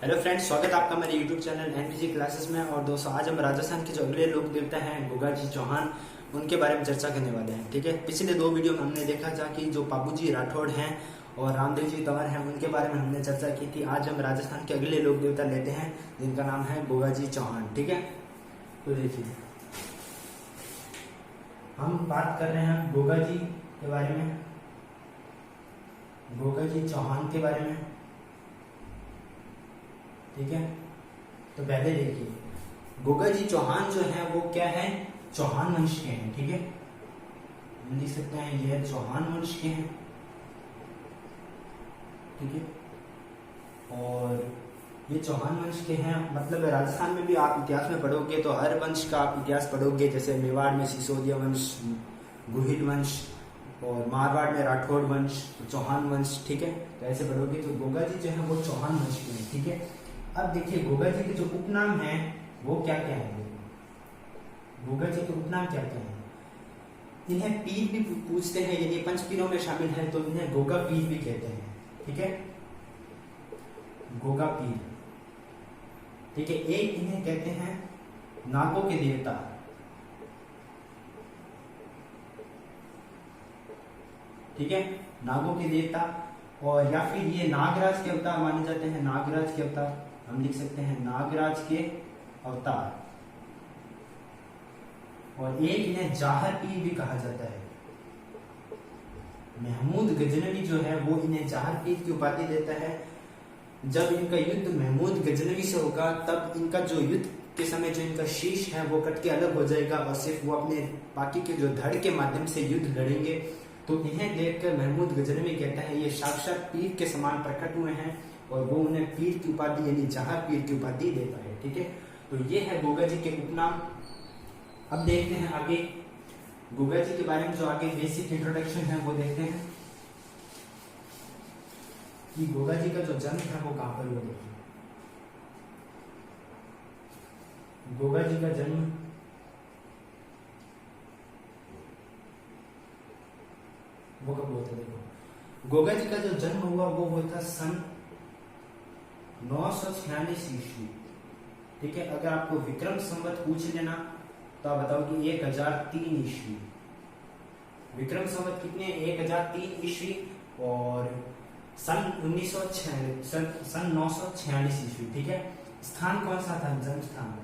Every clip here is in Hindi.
हेलो फ्रेंड्स, स्वागत है आपका मेरे यूट्यूब चैनल एनपीजी क्लासेस में। और दोस्तों, आज हम राजस्थान के जो अगले लोक देवता हैं गोगा जी चौहान, उनके बारे में चर्चा करने वाले हैं। ठीक है, पिछले दो वीडियो में हमने देखा था कि जो बाबूजी राठौड़ हैं और रामदेव जी तंवर हैं, उनके बारे में हमने चर्चा की थी। आज हम राजस्थान के अगले लोक देवता लेते हैं जिनका नाम है गोगा जी चौहान। ठीक है, तो देखिए हम बात कर रहे हैं गोगा जी के बारे में, गोगा जी चौहान के बारे में। ठीक है, तो पहले देखिए गोगा जी चौहान जो है वो क्या है, चौहान वंश के हैं। ठीक है, हम लिख सकते हैं यह चौहान वंश के हैं। ठीक है, और ये चौहान वंश के हैं, मतलब राजस्थान में भी आप इतिहास में पढ़ोगे तो हर वंश का आप इतिहास पढ़ोगे। जैसे मेवाड़ में सिसोदिया वंश, गुहिल वंश, और मारवाड़ में राठौड़ वंश, चौहान वंश। ठीक है, तो ऐसे पढ़ोगे। तो गोगा जी जो है वो चौहान वंश के हैं। ठीक है, अब देखिए गोगा जी के जो उपनाम हैं वो क्या क्या है। गोगा जी के उपनाम क्या क्या है। इन्हें पीर भी पूछते हैं, यदि पंचपीरों में शामिल है तो इन्हें गोगा पीर भी कहते हैं। ठीक है, गोगा पीर। ठीक है, एक इन्हें कहते हैं नागों के देवता। ठीक है, नागों के देवता, और या फिर ये नागराज के अवतार माने जाते हैं। नागराज के अवतार हम लिख सकते हैं, नागराज के अवतार। और एक इन्हें जाहर पीर भी कहा जाता है। महमूद गजनवी जो है वो इन्हें जाहर पीर की उपाधि देता है। जब इनका युद्ध महमूद गजनवी से होगा तब इनका जो युद्ध के समय जो इनका शीश है वो कट के अलग हो जाएगा और सिर्फ वो अपने बाकी के जो धड़ के माध्यम से युद्ध लड़ेंगे। तो इन्हें देखकर महमूद गजनवी कहता है ये साक्षात पीर के समान प्रकट हुए हैं, और वो उन्हें पीर की उपाधि यानी जहां पीर की उपाधि देता है। ठीक है, तो ये है गोगा जी के उपनाम। अब देखते हैं आगे गोगा जी के बारे में जो आगे बेसिक इंट्रोडक्शन है वो देखते हैं कि गोगा जी का जो जन्म है वो कहां पर हुआ। देखिए गोगा जी का जन्म वो कब हुआ था। देखो गोगा जी का जो जन्म हुआ वो हुआ था सन 946 ईस्वी। ठीक है, अगर आपको विक्रम संवत पूछ लेना तो आप बताओ कि 1003 ईस्वी। विक्रम संवत कितने, 1003 ईस्वी, और सन 946 ईस्वी। ठीक है, स्थान कौन सा था, जन्म स्थान।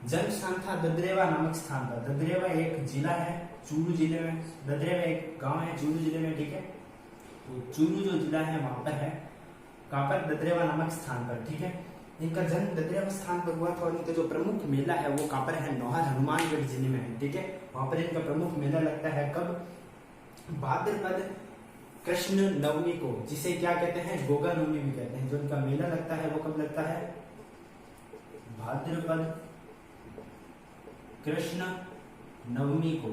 जन्म स्थान था ददरेवा नामक स्थान था। ददरेवा एक जिला है चूरू जिले में, ददरेवा एक गांव है चूरू जिले में। ठीक है, तो चूरू जो जिला है वहां पर है, कहां पर, ददरेवा नामक स्थान पर। ठीक है, इनका जन्म ददरेवा स्थान पर हुआ था, और इनका जो प्रमुख मेला है वो कहां पर है, नौहर हनुमानगढ़ जिले में है। ठीक है, वहां पर इनका प्रमुख मेला लगता है कब, भाद्रपद कृष्ण नवमी को, जिसे क्या कहते हैं, गोगा नवमी भी कहते हैं। जो इनका मेला लगता है वो कब लगता है, भाद्रपद कृष्ण नवमी को।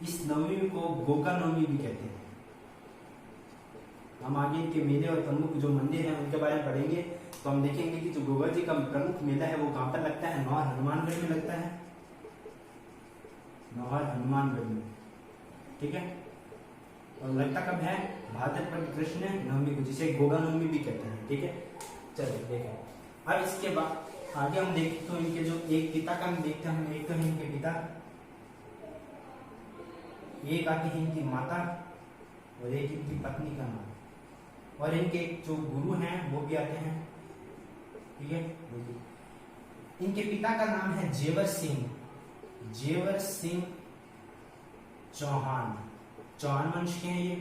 इस नवमी को गोगा नवमी भी कहते हैं। हम आगे इनके मेले और प्रमुख जो मंदिर हैं उनके बारे में पढ़ेंगे तो हम देखेंगे कि जो गोगा जी का प्रमुख मेला है वो कहां पर लगता है, नौहर हनुमानगढ़ में लगता है, नौहर हनुमानगढ़ में। ठीक है, और लगता कब है, भाद्रपद कृष्ण नवमी को, जिसे गोगा नवमी भी कहते हैं। ठीक है, चलिए देखें। अब इसके बाद आगे हम देखें तो इनके जो एक पिता का हम देखते हैं, हम एक तो है इनके पिता, एक आती है इनकी माता, और एक इनकी पत्नी का नाम, और इनके जो गुरु हैं वो भी आते हैं। ठीक है, इनके पिता का नाम है जेवर सिंह, जेवर सिंह चौहान, चौहान वंश के हैं ये।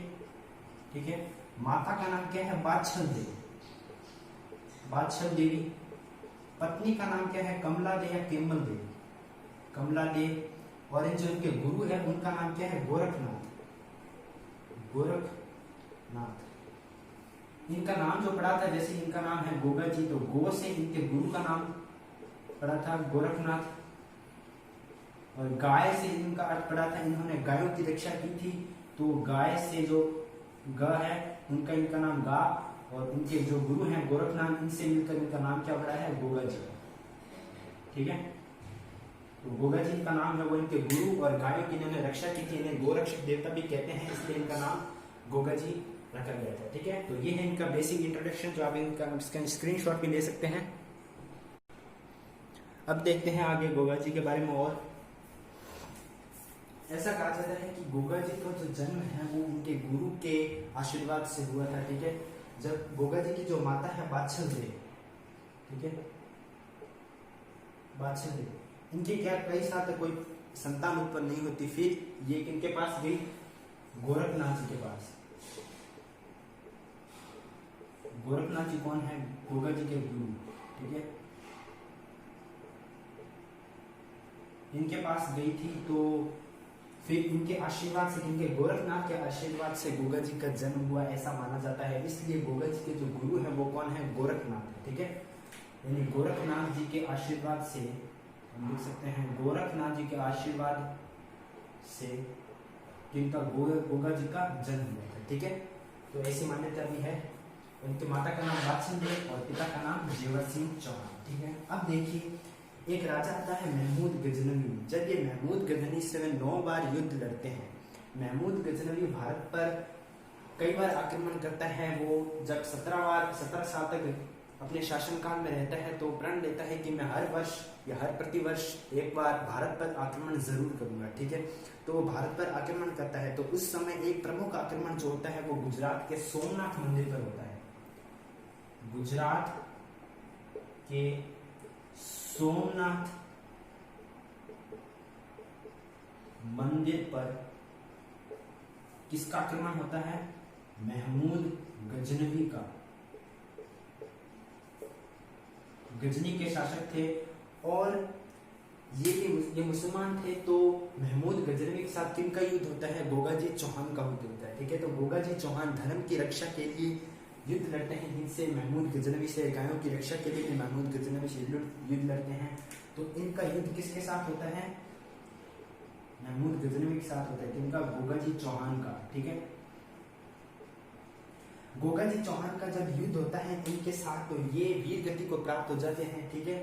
ठीक है, माता का नाम क्या है, बादशाह देवी, बादशाह देवी। पत्नी का नाम क्या है, कमला दे या केमल दे, कमला दे। और इन जो इनके गुरु है उनका नाम क्या है, गोरखनाथ, गोरखनाथ। इनका नाम जो पड़ा था, जैसे इनका नाम है गोगा जी, तो गो से इनके गुरु का नाम पड़ा था गोरखनाथ, और गाय से इनका अर्थ पड़ा था, इन्होंने गायों की रक्षा की थी, तो गाय से जो ग है उनका इनका नाम गा, और उनके जो गुरु हैं गोरखनाथ, इनसे मिलकर इनका नाम क्या पड़ा है, गोगा जी। ठीक है, तो गोगा जी का नाम है वो इनके गुरु, और गायों की इन्होंने रक्षा की थी, इन्हें गोरक्षक देवता भी कहते हैं, इसलिए इनका नाम गोगा जी रखा गया था। ठीक है, तो ये है इनका बेसिक इंट्रोडक्शन, जो आप इसका स्क्रीनशॉट भी ले सकते हैं। अब देखते हैं आगे गोगा जी के बारे में। और ऐसा कहा जाता है कि गोगा जी का जो जन्म है वो उनके गुरु के आशीर्वाद से हुआ था। ठीक है, जब गोगा जी की जो माता है बादशाह देवी, ठीक है, बादशाह देवी, इनके क्या कई साल तक कोई संतान उत्पन्न नहीं होती, फिर ये इनके पास गई गोरखनाथ जी के पास। गोरखनाथ जी कौन है? गोगा जी के गुरु। ठीक है, इनके पास गई थी, तो फिर इनके आशीर्वाद से, इनके गोरखनाथ के आशीर्वाद से गोगा जी का जन्म हुआ, ऐसा माना जाता है। इसलिए गोगा जी के जो गुरु है वो कौन है? गोरखनाथ। ठीक है, यानी गोरखनाथ जी के आशीर्वाद से, हम लिख सकते हैं गोरखनाथ जी के आशीर्वाद से इनका गोगा जी का जन्म हुआ था। ठीक है, तो ऐसी मान्यता भी है। उनकी माता का नाम बादशाह देव और पिता का नाम जेवर सिंह चौहान। ठीक है, अब देखिए एक राजा आता है महमूद गजनवी। जब ये महमूद गजनवी से 9 बार युद्ध लड़ते हैं। महमूद गजनवी भारत पर कई बार आक्रमण करता है। वो जब 17 साल तक अपने शासनकाल में रहता है तो प्रण लेता है कि मैं हर वर्ष या हर प्रतिवर्ष एक बार भारत पर आक्रमण जरूर करूंगा। ठीक है, तो वो भारत पर आक्रमण करता है। तो उस समय एक प्रमुख आक्रमण जो होता है वो गुजरात के सोमनाथ मंदिर पर होता है। गुजरात के सोमनाथ मंदिर पर किसका आक्रमण होता है? महमूद गजनवी का। गजनी के शासक थे और ये मुसलमान थे। तो महमूद गजनवी के साथ किनका युद्ध होता है? गोगा जी चौहान का युद्ध होता है। ठीक है, तो गोगा जी चौहान धर्म की रक्षा के लिए युद्ध लड़ते हैं। जिनसे महमूद गजनवी से, गायों की रक्षा के लिए महमूद गजनवी से युद्ध लड़ते हैं। तो इनका युद्ध किसके साथ होता है? महमूद गजनवी के साथ होता है। किनका? गोगा जी चौहान का। ठीक है, गोगा जी चौहान का जब युद्ध होता है इनके साथ, तो ये वीर गति को प्राप्त हो जाते हैं। ठीक है,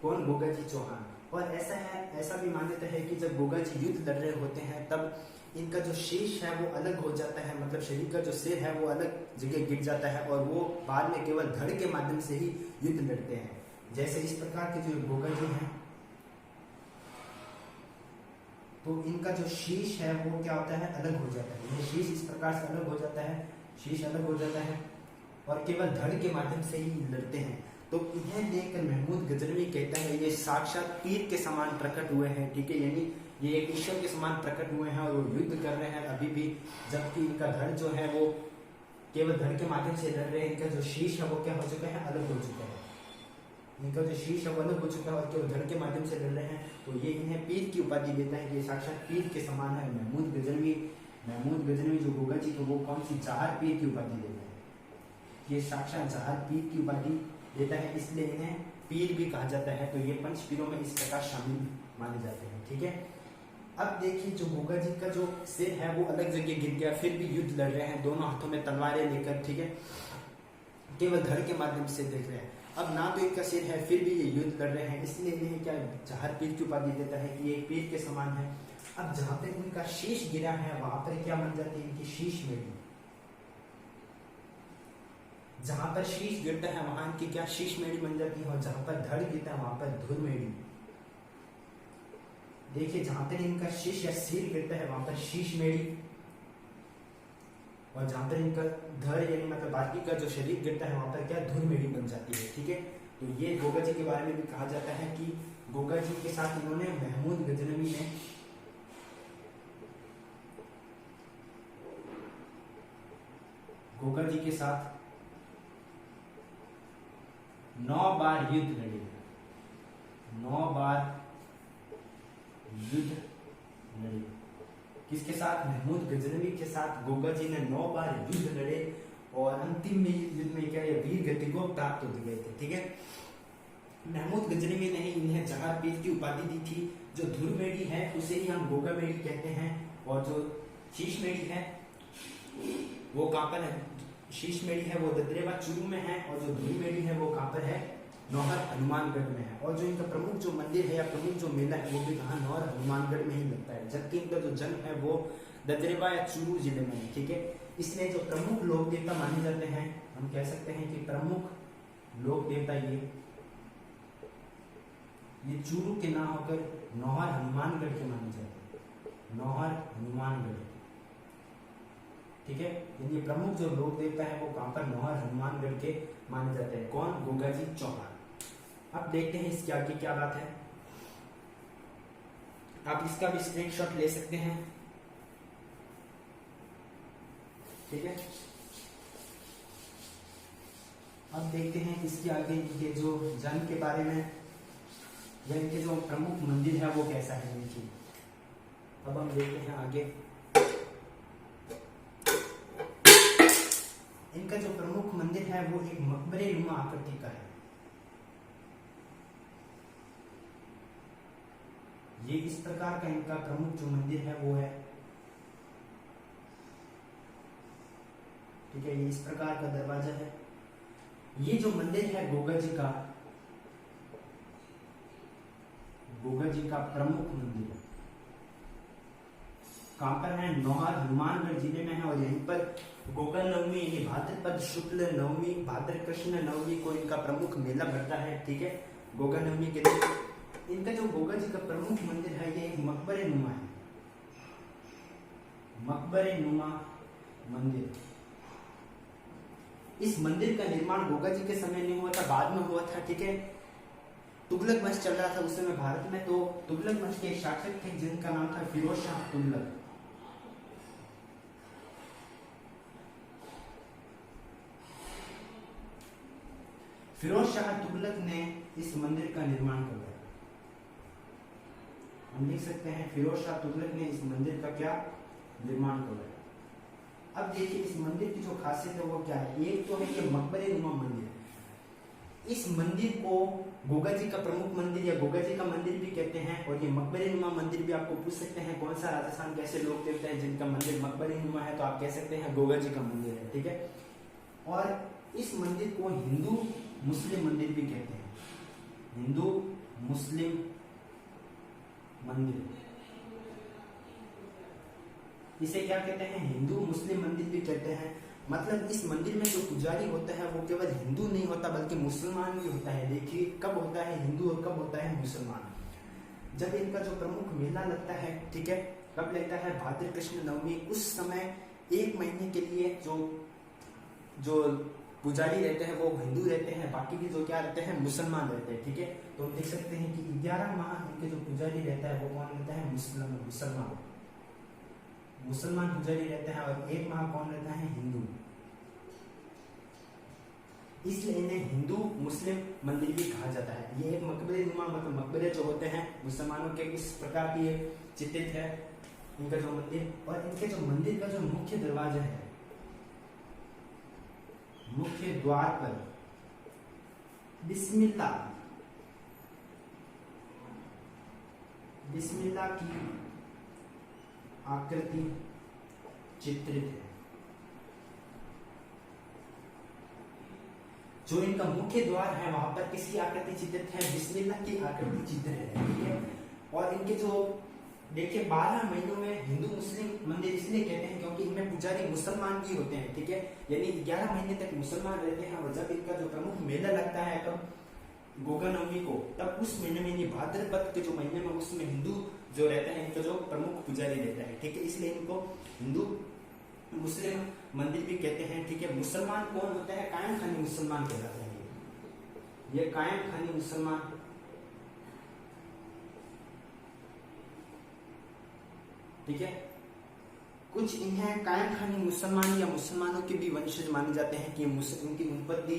कौन? गोगा जी चौहान। और ऐसा भी मान्यता है कि जब गोगा जी युद्ध लड़ रहे होते हैं तब इनका जो शीश है वो अलग हो जाता है, मतलब शरीर का जो सिर है वो अलग जगह गिर जाता है और वो बाद में केवल धड़ के माध्यम से ही युद्ध लड़ते हैं। जैसे इस प्रकार के जो गोगा जी हैं, तो इनका जो शीश है वो क्या होता है? अलग हो जाता है। ये शीश इस प्रकार से अलग हो जाता है, शीश अलग हो जाता है और केवल धड़ के माध्यम से ही लड़ते हैं। तो इन्हें देखकर महमूद गजनवी कहता है ये साक्षात पीर के समान प्रकट हुए हैं। ठीक है, यानी ये एक ईश्वर के समान प्रकट हुए हैं और वो युद्ध कर रहे हैं अभी भी, जबकि इनका धड़ जो है वो केवल धड़ के माध्यम से लड़ रहे हैं। इनका जो शीश है वो क्या हो चुका है? अलग हो चुका है। इनका जो शीश है वो अलग हो चुका है और केवल धड़ के माध्यम से लड़ रहे हैं। तो ये इन्हें पीर की उपाधि देता है कि ये साक्षात पीर के समान है। महमूद गजनवी जो गोगा जी को वो कौन सी? जहार पीर की उपाधि देता है। ये साक्षात जहार पीर की उपाधि देता है, इसलिए इन्हें पीर भी कहा जाता है। तो ये 5 पीरों में इस प्रकार शामिल माने जाते हैं। ठीक है, अब देखिए जो गोगा जी का जो सिर है वो अलग जगह गिर गया, फिर भी युद्ध लड़ रहे हैं दोनों हाथों में तलवारें लेकर। ठीक है, केवल धड़ के माध्यम से देख रहे हैं। अब ना तो इनका सिर है फिर भी ये युद्ध लड़ रहे हैं, इसलिए इन्हें क्या जहर पीर की उपाधि देता है कि ये पीर के समान है। अब जहां पर इनका शीश गिरा है वहां पर क्या बन जाती है? इनकी शीश मेढ़ी। जहां पर शीश गिरता है वहां इनकी क्या? शीश मेढ़ी बन जाती है। और जहां पर धड़ गिरता है वहां पर धुर मेढ़ी। देखिए जहां पर इनका शीश या सिर गिरता है वहां पर शीश मेढ़ी और जहां पर इनका धड़ यानी मतलब बाकी का जो शरीर गिरता है वहां पर क्या? धुर मेढ़ी बन जाती है। ठीक है, तो ये गोगा जी के बारे में भी कहा जाता है कि गोगा जी के साथ इन्होंने महमूद गजनवी ने गोगा जी के साथ 9 बार युद्ध लड़े। 9 बार युद्ध लड़े। किसके साथ? महमूद गजनवी के साथ गोगा जी ने 9 बार युद्ध लड़े और अंतिम में युद्ध में क्या? ये वीर गति को प्राप्त हो गए थे। ठीक है, महमूद गजनवी ने ही इन्हें जहार पीर की उपाधि दी थी। जो धुर मेढ़ी है उसे ही हम गोगा मेढ़ी कहते हैं और जो शीश मेढ़ी है वो कहां पर है? शीश मेढ़ी है वो ददरेवा चूरू में है और जो धुर मेढ़ी है वो कहां पर है? नौहर हनुमानगढ़ में है। और जो इनका प्रमुख जो मंदिर है या प्रमुख जो मेला है वो भी कहाँ? नौहर हनुमानगढ़ में ही लगता है। जबकि इनका जो जन्म है वो ददरेवा या चूरू जिले में है। ठीक है, इसलिए जो प्रमुख लोक देवता माने जाते हैं, हम कह सकते हैं कि प्रमुख लोक देवता ये चूरू के ना होकर नौहर हनुमानगढ़ के माने जाते हैं, नौहर हनुमानगढ़। ठीक है, ये प्रमुख जो लोक देवता है वो कहां पर, नौहर हनुमानगढ़ के माने जाते हैं। कौन, गोगाजी चौहान। अब देखते हैं इसके आगे क्या बात है, आप इसका भी स्क्रीनशॉट ले सकते हैं। ठीक है, अब देखते हैं इसके आगे इनके जो जन्म के बारे में या इनके जो प्रमुख मंदिर है वो कैसा है इनकी। अब हम देखते हैं आगे, इनका जो प्रमुख मंदिर है वो एक मकबरे नुमा आकृति का है। ये इस प्रकार का इनका प्रमुख जो मंदिर है वो है। ठीक है, ये इस प्रकार का दरवाजा है। ये जो मंदिर है गोगा जी का प्रमुख मंदिर है। कहां पर है, नौहर हनुमानगढ़ जिले में है। और यहीं पर गोगा नवमी यानी भाद्रपद शुक्ल नवमी, भाद्र कृष्ण नवमी को इनका प्रमुख मेला भरता है। ठीक है, गोगा नवमी के दिन इनका जो गोगा जी का प्रमुख मंदिर है ये एक मकबरे नुमा है, मकबरे नुमा मंदिर। इस मंदिर का निर्माण गोगा जी के समय नहीं हुआ था, बाद में हुआ था। ठीक है, तुगलक वंश चल रहा था उस समय भारत में, तो तुगलक वंश के एक शासक थे जिनका नाम था फिरोज शाह तुगलक। फिरोज शाह तुगलक ने इस मंदिर का निर्माण करवाया। हम लिख सकते हैं फिरोज शाह तुगलक ने इस मंदिर का क्या निर्माण करवाया। अब देखिए इस मंदिर की जो खासियत है वो क्या है। एक तो है ये मकबरे नुमा मंदिर, इस मंदिर को गोगा जी का प्रमुख मंदिर या गोगा जी का मंदिर भी कहते हैं। और ये मकबरे नुमा मंदिर भी आपको पूछ सकते हैं कौन सा राजस्थान के ऐसे लोग देवता हैं जिनका मंदिर मकबरे नुमा है, तो आप कह सकते हैं गोगा जी का मंदिर है। ठीक है, और इस मंदिर को हिंदू मुस्लिम मंदिर भी कहते हैं, हिंदू मुस्लिम मंदिर। इसे क्या कहते हैं, हिंदू मुस्लिम मंदिर भी कहते हैं। मतलब इस मंदिर में जो पुजारी होता है वो केवल हिंदू नहीं होता बल्कि मुसलमान भी होता है। देखिए कब होता है हिंदू और कब होता है मुसलमान, जब इनका जो प्रमुख मेला लगता है। ठीक है, कब लगता है, भाद्र कृष्ण नवमी। उस समय एक महीने के लिए जो पुजारी रहते हैं वो हिंदू रहते हैं, बाकी भी जो क्या रहते हैं मुसलमान रहते हैं। ठीक है, तो हम देख सकते हैं कि 11 माह इनके जो पुजारी रहता है वो कौन रहता है, मुसलमान पुजारी रहते हैं। और 1 माह कौन रहता है, हिंदू। इसलिए इन्हें हिंदू मुस्लिम मंदिर भी कहा जाता है। ये एक मकबरे नुमा, मतलब मकबरे जो होते हैं मुसलमानों के, इस प्रकार की चित्रित है इनका जो मंदिर। और इनके जो मंदिर का जो मुख्य दरवाजा है, मुख्य द्वार पर बिस्मिल्लाह की आकृति चित्रित है। जो इनका मुख्य द्वार है वहां पर किसकी आकृति चित्रित है, बिस्मिल्लाह की आकृति चित्रित है। ठीक है, और इनके जो देखिए 12 महीनों में हिंदू मुस्लिम मंदिर इसलिए कहते हैं क्योंकि इनमें पुजारी मुसलमान भी होते हैं। ठीक है, यानी 11 महीने तक मुसलमान रहते हैं। और जब इनका जो प्रमुख मेला लगता है कब, गोगा नवमी को, तब उस महीने में भाद्रपद के जो महीने में उसमें हिंदू जो रहते हैं इनका जो प्रमुख पुजारी रहता है। ठीक है, इसलिए इनको हिंदू मुस्लिम मंदिर भी कहते हैं। ठीक है, मुसलमान कौन होता है, कायम खानी मुसलमान कहलाते हैं। ये कायम खानी मुसलमान, ठीक है, कुछ इन्हें कायम खानी मुसलमान या मुसलमानों के भी वंशज माने जाते हैं कि इनकी उत्पत्ति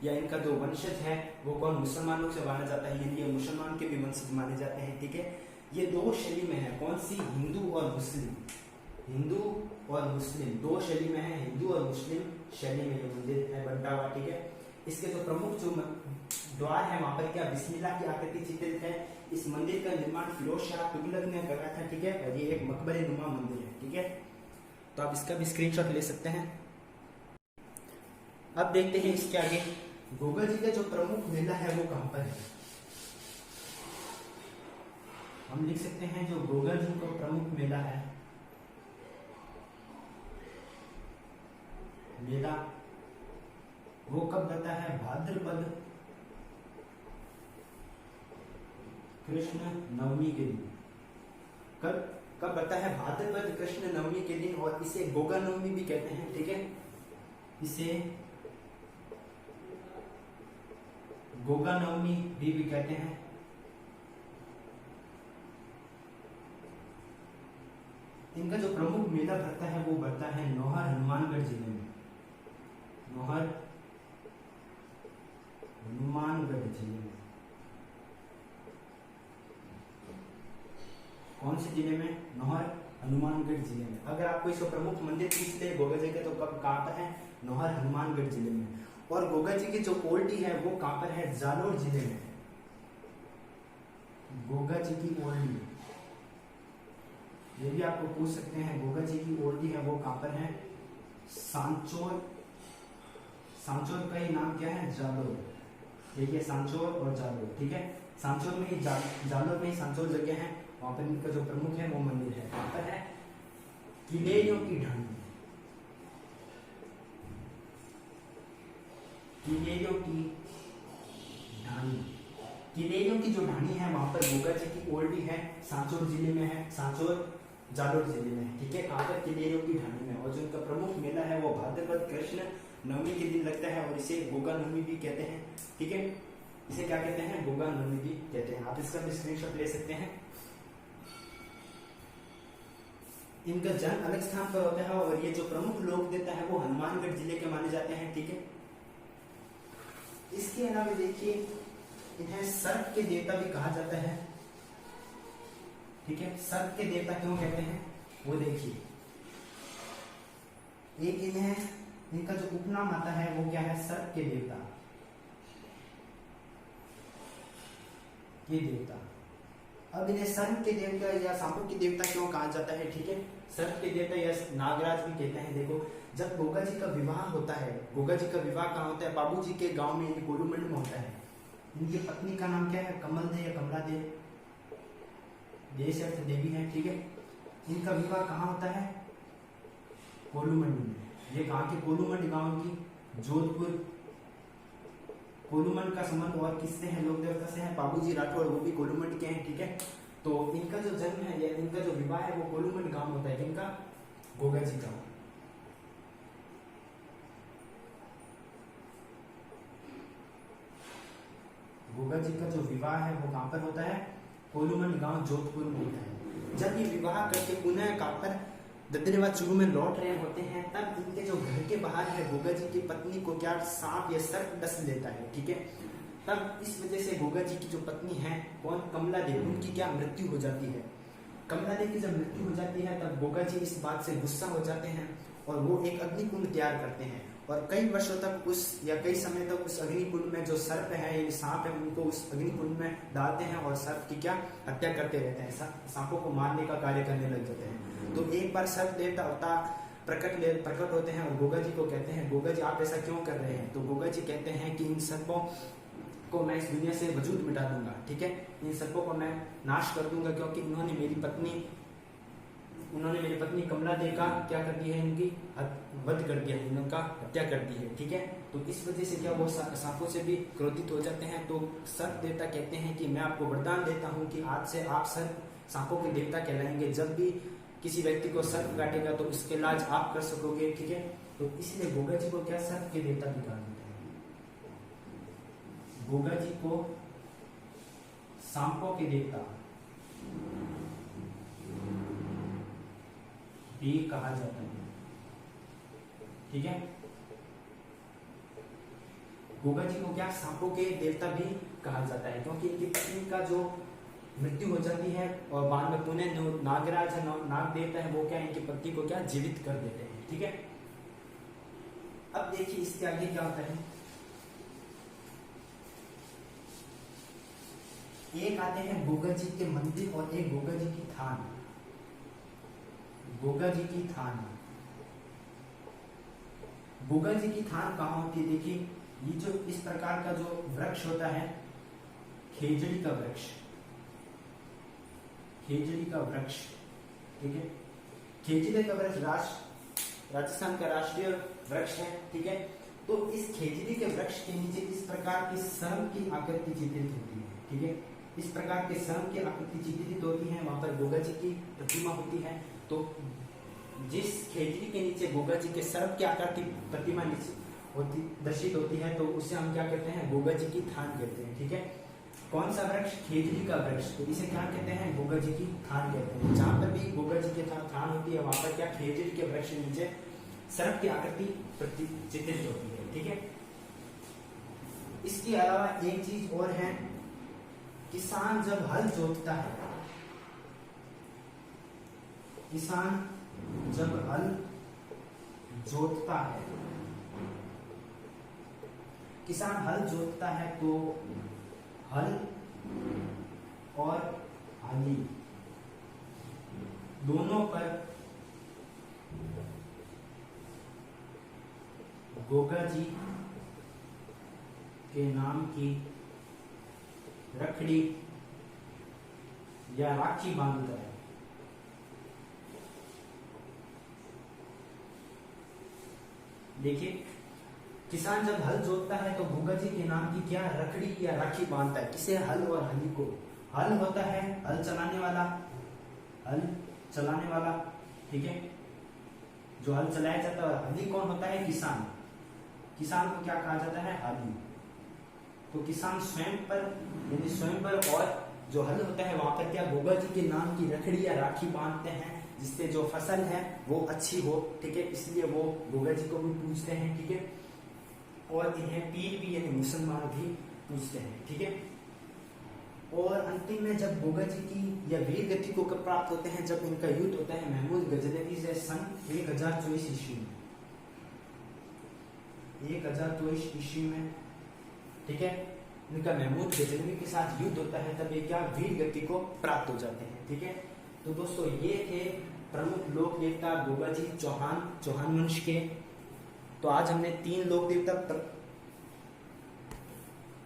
या इनका जो वंशज है वो कौन, मुसलमानों से माना जाता है, यानी ये मुसलमान के भी वंशज माने जाते हैं। ठीक है, ये 2 शैली में है, कौन सी, हिंदू और मुस्लिम, हिंदू और मुस्लिम 2 शैली में है, हिंदू और मुस्लिम शैली में ये मंदिर है बंटा हुआ। ठीक है, इसके जो प्रमुख जो द्वार है वहां पर क्या, बिस्मिल्लाह की आकृति चित्रित है। इस मंदिर का निर्माण फिरोज शाह तुगलक ने कराया था। ठीक है, और ये एक मकबरे नुमा मंदिर है। ठीक है, तो आप इसका भी स्क्रीनशॉट ले सकते हैं। अब देखते हैं इसके आगे गोगा जी का जो प्रमुख मेला है वो कहां पर है। हम लिख सकते हैं जो गोगा जी का प्रमुख मेला है मेला वो कब लगता है? भाद्रपद कृष्ण नवमी के दिन। कब कब लगता है? भाद्रपद कृष्ण नवमी के दिन, और इसे गोगा नवमी भी कहते हैं, ठीक है, इसे गोगा नवमी भी कहते हैं। इनका जो प्रमुख मेला भरता है वो भरता है नौहर हनुमानगढ़ जिले में। नौहर हनुमानगढ़ जिले में। कौन से जिले में? नौहर हनुमानगढ़ जिले में। अगर आपको इसका प्रमुख मंदिर पूछ ले गोगा जी का, तो कब कहाँ पर है? नौहर हनुमानगढ़ जिले में। और गोगा जी की जो ओल्डी है वो कहाँ पर है? जालोर जिले में। गोगा जी की ओल्डी, ये भी आपको पूछ सकते हैं, गोगा जी की ओल्डी है वो कहाँ पर है? सांचौर। सांचौर का ही नाम क्या है? जालोर। देखिए सांचौर और जालोर, ठीक है, सांचौर में ही जालोर में ही सांचौर जगह है, वहां पर इनका जो प्रमुख है वो मंदिर है। वहां पर है किलेरियों की ढाणी। किलेरियों की ढाणी, किलेरियों की जो ढाणी है वहां पर गोगा जी की ओल्डी है, सांचौर जिले में है, सांचौर जालोर जिले में है, ठीक है, कहां पर? किलेरियों की ढाणी में। और जो इनका प्रमुख मेला है वो भाद्रपद कृष्ण नवमी के दिन लगता है, और इसे गोगा नवमी भी कहते हैं, ठीक है, इसे क्या कहते हैं? गोगा नवमी भी कहते हैं। आप इसका भी स्क्रीनशॉट ले सकते हैं। इनका जन्म अलग स्थान पर होता है, और ये जो प्रमुख लोक देवता है वो हनुमानगढ़ जिले के माने जाते हैं, ठीक है। इसके अलावा देखिए इन्हें सर्प के देवता भी कहा जाता है, ठीक है। सर्प के देवता क्यों कहते हैं वो देखिए, एक इन्हें इनका जो उपनाम आता है वो क्या है? सर्प के देवता, के देवता। अब इन्हें सर्प के देवता या सांपों के देवता क्यों कहा जाता है, ठीक है, सर्प के देवता या नागराज भी कहते हैं। देखो जब गोगा जी का विवाह होता है, गोगा जी का विवाह कहाँ होता है? बाबू जी के गांव में, कोलूमंड में होता है। इनकी पत्नी का नाम क्या है? कमल दे या कमला दे, देश अर्थ देवी है, ठीक है। इनका विवाह कहाँ होता है? कोलूमंड में। ये कहाँ के? कोलूमंड गांव की, जोधपुर। कोलूमंड का संबंध और किससे है? लोक देवता से है, बाबूजी राठौर, वो भी कोलूमंड के हैं, ठीक है। तो इनका जो जन्म है या इनका जो विवाह है वो कोलूमंड गांव होता है, इनका गोगा जी का। गोगा जी का जो विवाह है वो कहां पर होता है? कोलूमंड गांव जोधपुर में होता है। जब ये विवाह करके पुनः कहां पर ददरेवाद चूरू में लौट रहे होते हैं, तब इनके जो घर के बाहर है गोगा जी की पत्नी को क्या सांप या सर्प डस लेता है, ठीक है। तब इस वजह से गोगा जी की जो पत्नी है कौन? कमला देवी, उनकी क्या मृत्यु हो जाती है। कमला देवी की जब मृत्यु हो जाती है तब गोगा जी इस बात से गुस्सा हो जाते हैं और वो एक अग्निकुंड तैयार करते हैं, और कई वर्षों तक उस या कई समय तक उस अग्निकुंड में जो सर्प है या सांप है उनको उस अग्निकुंड में डालते हैं और सर्प की क्या हत्या करते रहते हैं, सांपों को मारने का कार्य करने लग जाते हैं। तो एक बार सर्प देवता प्रकट होते हैं और गोगा जी को कहते हैं, गोगा जी आप ऐसा क्यों कर रहे हैं? तो गोगा जी कहते हैं कि इन सर्पों को मैं इस दुनिया से वजूद मिटा दूंगा, ठीक है, इन सर्पों को मैं नाश कर दूंगा, क्योंकि उन्होंने मेरी पत्नी कमला देवी का क्या कर दिया है? इनकी वध कर दिया है, इनका हत्या कर दी है, ठीक है। तो इस वजह से क्या वो सांपों से भी क्रोधित हो जाते हैं। तो सर्प देवता कहते हैं कि मैं आपको वरदान देता हूँ कि आज से आप सांपों के देवता कहलाएंगे। जब भी किसी व्यक्ति को सर्प काटेगा तो उसके इलाज आप कर सकोगे, ठीक है। तो इसलिए गोगा जी को क्या सर्प के देवता भी कहा जाता है। गोगा जी को सांपों के देवता भी कहा जाता है, ठीक है। गोगा जी को क्या सांपों के देवता भी कहा जाता है, क्योंकि इनकी पत्नी का जो मृत्यु हो जाती है और बाद में पुनः नागराज नाग देवता है वो क्या इनकी पत्नी को क्या जीवित कर देते हैं, ठीक है। अब देखिए इसके आगे क्या होता है। एक आते हैं गोगा जी के मंदिर और एक गोगा जी की थान। गोगा जी की थान, गोगा जी की थान कहाँ होती है? देखिए ये जो इस प्रकार का जो वृक्ष होता है, खेजड़ी का वृक्ष, खेजड़ी का वृक्ष, ठीक है। खेजड़ी का वृक्ष राजस्थान का राष्ट्रीय वृक्ष है, ठीक है। तो इस खेजड़ी के वृक्ष के नीचे इस प्रकार की सर्प की आकृति चित्रित होती है, ठीक है। इस प्रकार के सर्प की आकृति चित्रित होती है, वहां पर गोगा जी की प्रतिमा होती है। तो जिस खेजड़ी के नीचे गोगा जी के सर्प की आकार की प्रतिमा दर्शित होती है, तो उसे हम क्या कहते हैं, गोगा जी की थान कहते हैं, ठीक है। कौन सा वृक्ष, खेजड़ी का वृक्ष, तो इसे क्या कहते हैं, गोगा जी की थान कहते हैं। जहां पर भी गोगा जी की थान होती है, वहां पर क्या खेजड़ी के वृक्ष के नीचे सर्प की आकृति चित्रित होती है, ठीक है। इसके अलावा एक चीज और है, किसान जब हल जोतता है, किसान जब हल जोतता है, किसान हल जोतता है तो हल और हाली दोनों पर गोगा जी के नाम की रखड़ी या राखी बांधता है। देखिए, किसान जब हल जोतता है तो गोगा जी के नाम की क्या रखड़ी या राखी बांधता है। किसे, हल और हली को। हल होता है हल चलाने वाला, ठीक है, जो हल चलाया जाता है। हली कौन होता है, किसान। किसान को क्या कहा जाता है, हली। तो किसान स्वयं पर, यानी स्वयं पर, और जो हल होता है वहां पर क्या गोगा जी के नाम की रखड़ी या राखी बांधते हैं, जिससे जो फसल है वो अच्छी हो, ठीक है। इसलिए वो गोगा जी को भी पूजते हैं, ठीक है। और इन्हें पीर भी यानी मुसलमान भी पूजते हैं, ठीक है। और अंतिम में जब गोगा जी की या वीर गति को कब प्राप्त होते हैं, जब इनका युद्ध होता है महमूद गजनवी से सन 1024 ईस्वी में, 1024 ईस्वी में, ठीक है। इनका महमूद गजनवी के साथ युद्ध होता है, तब ये क्या वीर गति को प्राप्त हो जाते हैं, ठीक है। तो दोस्तों ये थे प्रमुख लोक देवता गोगा जी चौहान वंश के। तो आज हमने 3 लोक देवता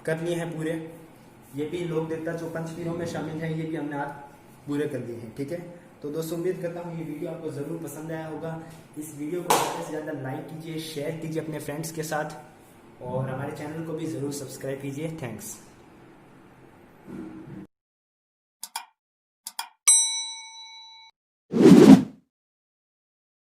कर लिए हैं पूरे। ये भी लोक देवता जो पंचपीरों में शामिल हैं, ये भी हमने आज पूरे कर लिए हैं, ठीक है। तो दोस्तों उम्मीद करता हूँ ये वीडियो आपको जरूर पसंद आया होगा। इस वीडियो को ज़्यादा से ज़्यादा लाइक कीजिए, शेयर कीजिए अपने फ्रेंड्स के साथ, और हमारे चैनल को भी जरूर सब्सक्राइब कीजिए। थैंक्स।